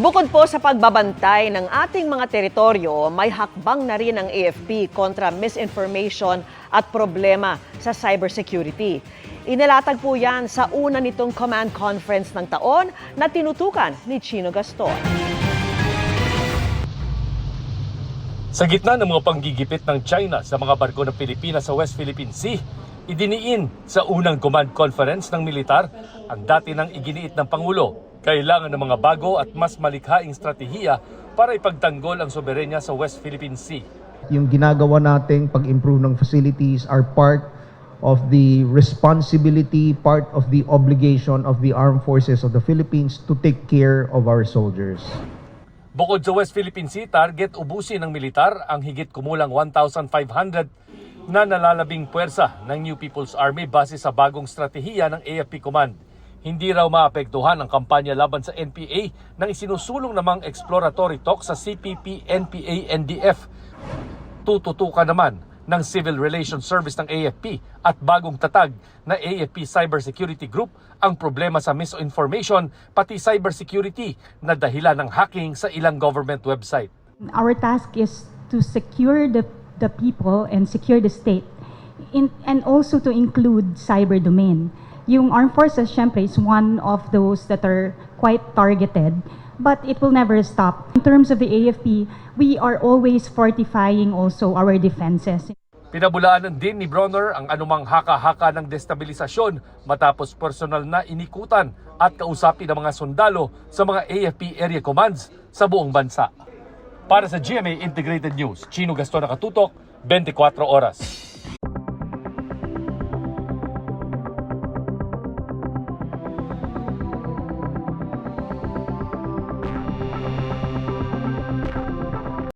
Bukod po sa pagbabantay ng ating mga teritoryo, may hakbang na rin ang AFP kontra misinformation at problema sa cybersecurity. Inalatag po yan sa una nitong command conference ng taon na tinutukan ni Chino Gaston. Sa gitna ng mga panggigipit ng China sa mga barko ng Pilipinas sa West Philippine Sea, idiniin sa unang command conference ng militar ang dati nang iginiit ng Pangulo. Kailangan ng mga bago at mas malikhaing strategiya para ipagtanggol ang soberenya sa West Philippine Sea. Yung ginagawa nating pag-improve ng facilities are part of the responsibility, part of the obligation of the armed forces of the Philippines to take care of our soldiers. Bukod sa West Philippine Sea, target ubusin ng militar ang higit kumulang 1,500 na nalalabing puwersa ng New People's Army base sa bagong strategiya ng AFP Command. Hindi raw maapektuhan ang kampanya laban sa NPA ng isinusulong namang exploratory talk sa CPP, NPA, NDF. Tututukan naman ng Civil Relations Service ng AFP at bagong tatag na AFP Cybersecurity Group ang problema sa misinformation pati cybersecurity na dahilan ng hacking sa ilang government website. Our task is to secure the people and secure the state and also to include cyber domain. Yung armed forces, syempre, is one of those that are quite targeted, but it will never stop. In terms of the AFP, we are always fortifying also our defenses. Pinabulaanan din ni Bronner ang anumang haka-haka ng destabilisasyon matapos personal na inikutan at kausapin ng mga sundalo sa mga AFP area commands sa buong bansa. Para sa GMA Integrated News, Chino Gaston nakatutok, 24 oras.